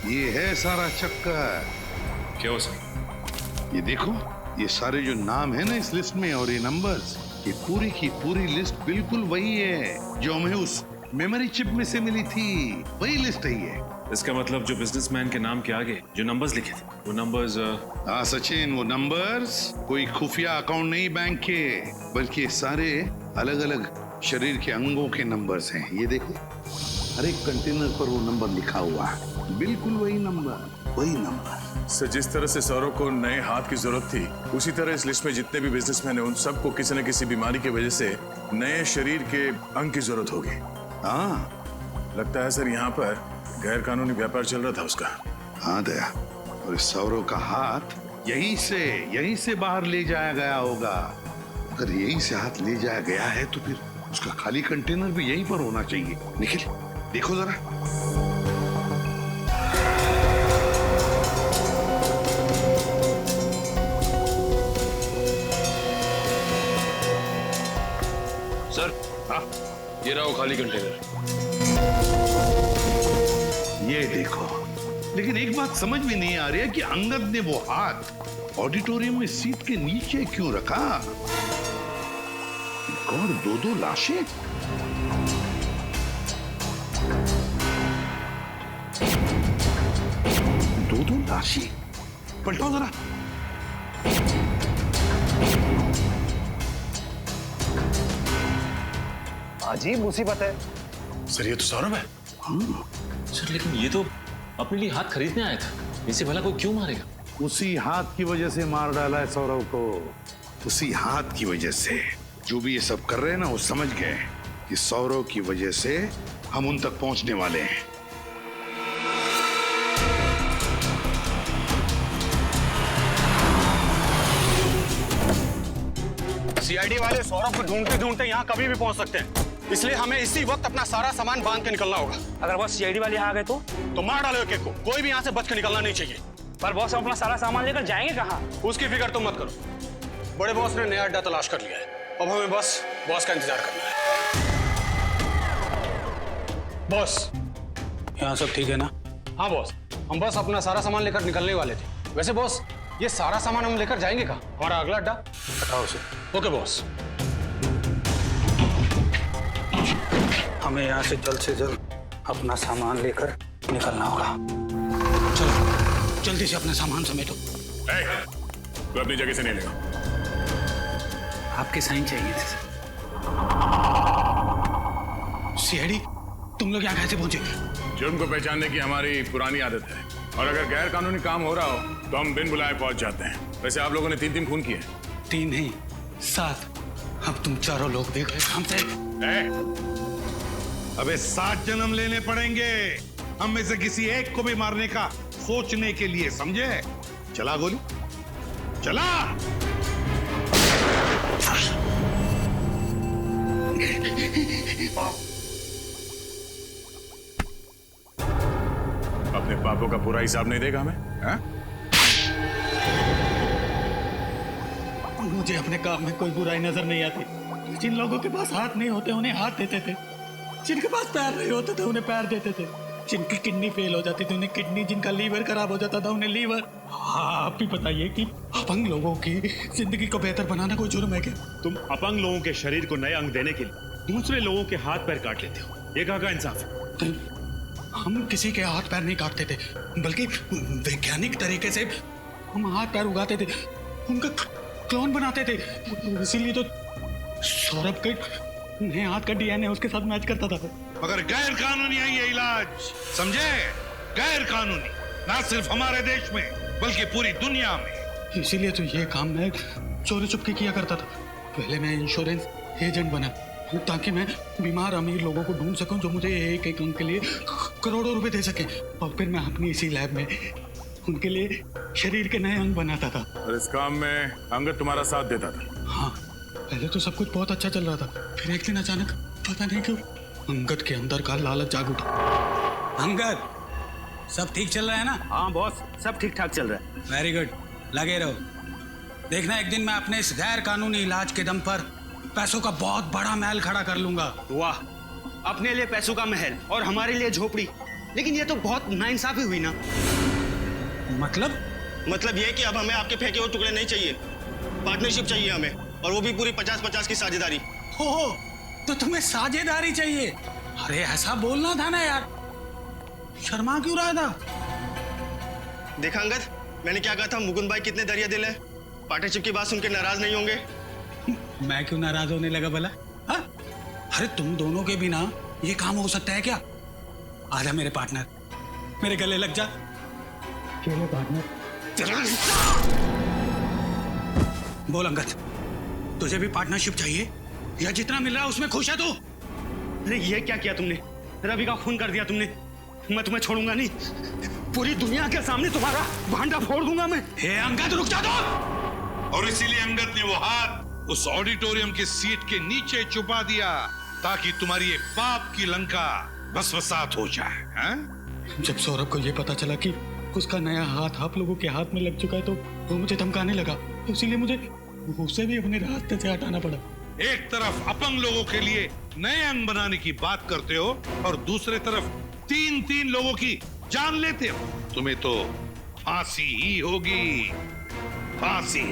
ये है सारा चक्कर। क्या हो सर? ये देखो, ये सारे जो नाम है ना इस लिस्ट में और ये नंबर्स, ये पूरी की पूरी लिस्ट बिल्कुल वही है जो हमें उस मेमोरी चिप में से मिली थी। वही लिस्ट है ये। इसका मतलब जो बिजनेसमैन के नाम के आगे जो नंबर्स लिखे थे वो नंबर्स। हाँ सचिन, वो नंबर्स कोई खुफिया अकाउंट नहीं बैंक के, बल्कि सारे अलग अलग शरीर के अंगों के नंबर्स हैं। ये देखो, हर एक कंटेनर पर वो नंबर लिखा हुआ है, बिल्कुल वही नंबर, वही नंबर। सर जिस तरह से सौरव को नए हाथ की जरूरत थी, उसी तरह इस लिस्ट में जितने भी बिजनेसमैन हैं उन सबको किसी न किसी बीमारी की वजह से नए शरीर के अंग की जरूरत होगी। हाँ, लगता है सर यहाँ पर गैर कानूनी व्यापार चल रहा था उसका। हाँ दया, और इस सौरव का हाथ यहीं से बाहर ले जाया गया होगा। अगर यहीं से हाथ ले जाया गया है तो फिर उसका खाली कंटेनर भी यहीं पर होना चाहिए। निखिल देखो जरा। सर हाँ, ये रहा वो खाली कंटेनर। ये देखो, लेकिन एक बात समझ में नहीं आ रही है कि अंगद ने वो हाथ ऑडिटोरियम में सीट के नीचे क्यों रखा? और दो लाशें। दो लाशें, पलटो जरा। अजीब मुसीबत है। सर ये तो सौरभ है। सर लेकिन ये तो अपने लिए हाथ खरीदने आया था, इसे भला कोई क्यों मारेगा? उसी हाथ की वजह से मार डाला है सौरव को, उसी हाथ की वजह से। जो भी ये सब कर रहे हैं ना, वो समझ गए कि सौरव की वजह से हम उन तक पहुंचने वाले हैं। सीआईडी वाले सौरभ को ढूंढते ढूंढते यहाँ कभी भी पहुंच सकते हैं, इसलिए हमें इसी वक्त अपना सारा सामान बांध के निकलना होगा। अगर बॉस सीआईडी वाले यहाँ आ गए तो मार डालो एक को, कोई भी यहाँ से बच के निकलना नहीं चाहिए। पर बॉस हम अपना सारा सामान लेकर जाएंगे कहाँ? उसकी फिक्र तुम मत करो, बड़े बॉस ने नया अड्डा तलाश कर लिया है, अब हमें बस बॉस का इंतजार करना है। बॉस यहाँ सब ठीक है ना? हाँ बॉस, हम बस अपना सारा सामान लेकर निकलने वाले थे। वैसे बॉस ये सारा सामान हम लेकर जाएंगे कहाँ? हमारा अगला अड्डा हटाओ उसे। ओके बॉस, हमें यहाँ से जल्द अपना सामान लेकर निकलना होगा। चलो जल्दी से अपना सामान समेटो। तो अपनी जगह से नहीं लेगा। आपके साइन चाहिए थे। सीआईडी तुम लोग यहाँ कैसे पहुंचे? जुर्म को पहचानने की हमारी पुरानी आदत है, और अगर गैर कानूनी काम हो रहा हो तो हम बिन बुलाए पहुंच जाते हैं। वैसे आप लोगों ने 3 खून किए। 3 नहीं 7। अब तुम चारों लोग देख रहे हमसे। अबे 7 जन्म लेने पड़ेंगे हम में से किसी एक को भी मारने का सोचने के लिए, समझे? चला गोली, चला। अपने पापों का पूरा हिसाब नहीं देगा हमें? मुझे अपने काम में कोई बुराई नजर नहीं आती। जिन लोगों के पास हाथ नहीं होते उन्हें हाथ देते थे, जिनके पास पैर नहीं होते थे उन्हें पैर देते थे, जिनकी किडनी फेल हो जाती थी उन्हें किडनी, जिनका लीवर खराब हो जाता था उन्हें लीवर। आप भी बताइए कि अपंग लोगों की जिंदगी को बेहतर बनाना कोई जुर्म है क्या? तुम अपंग लोगों के शरीर को नए अंग देने के लिए दूसरे लोगों के हाथ पैर काट लेते हो, ये कहाँ का इंसाफ है? हम किसी के हाथ पैर नहीं काटते थे, बल्कि वैज्ञानिक तरीके से हम हाथ पैर उगाते थे, उनका क्लोन बनाते थे। इसीलिए तो सौरभ के नए हाथ का डीएनए उसके साथ मैच करता था। मगर गैर कानूनी है ये इलाज, समझे? गैर कानूनी, ना सिर्फ हमारे देश में बल्कि पूरी दुनिया में। इसीलिए तो ये काम मैं चोरी चुपके किया करता था। पहले मैं इंश्योरेंस एजेंट बना ताकि मैं बीमार अमीर लोगों को ढूंढ सकूं जो मुझे एक एक अंक के लिए करोड़ों रुपए दे सके, और फिर मैं अपनी इसी लैब में उनके लिए शरीर के नए अंग बनाता था। और इस काम में अंगद तुम्हारा साथ देता था? हाँ, पहले तो सब कुछ बहुत अच्छा चल रहा था, फिर एक दिन अचानक पता नहीं क्यों अंगद के अंदर का लालच जाग उठा। अंगद, सब ठीक चल रहा है ना? हाँ बॉस, सब ठीक ठाक चल रहा है। वेरी गुड, लगे रहो। देखना एक दिन मैं अपने इस गैर कानूनी इलाज के दम पर पैसों का बहुत बड़ा महल खड़ा कर लूंगा। वाह, अपने लिए पैसों का महल और हमारे लिए झोपड़ी। लेकिन ये तो बहुत नाइंसाफी हुई ना। मतलब ये कि अब हमें आपके फेंके हुए टुकड़े नहीं चाहिए, पार्टनरशिप चाहिए हमें, और वो भी पूरी 50-50 की साझेदारी। हो, तो तुम्हें साझेदारी चाहिए? अरे ऐसा बोलना था ना यार, शर्मा क्यों रहा था? देखा अंगद, मैंने क्या कहा था? मुकुंद भाई कितने दरिया दिल है। पार्टनरशिप की बात सुन के नाराज नहीं होंगे? मैं क्यों नाराज होने लगा भला? हाँ? अरे तुम दोनों के बिना ये काम हो सकता है क्या? आजा मेरे पार्टनर, मेरे गले लग जा। चलो पार्टनर। बोल अंगद, तुझे भी पार्टनरशिप चाहिए या जितना मिल रहा है उसमें खुश है तू? अरे ये क्या किया तुमने? रवि का खून कर दिया तुमने। मैं तुम्हें छोड़ूंगा नहीं, पूरी दुनिया के सामने तुम्हारा भांडा फोड़ दूंगा मैं। हे अंगद, रुक जा दो। और इसीलिए अंगद ने वो हाथ उस ऑडिटोरियम की सीट के नीचे छुपा दिया ताकि तुम्हारी ये पाप की लंका भस्मसात हो जाए। हैं? जब सौरभ को ये पता चला कि उसका नया हाथ आप लोगों के हाथ में लग चुका है तो वो मुझे धमकाने लगा, इसीलिए मुझे उसे भी अपने रास्ते से हटाना पड़ा। एक तरफ अपंग लोगों के लिए नए अंग बनाने की बात करते हो और दूसरे तरफ 3-3 लोगों की जान लेते हो। तुम्हें तो फांसी ही होगी, फांसी।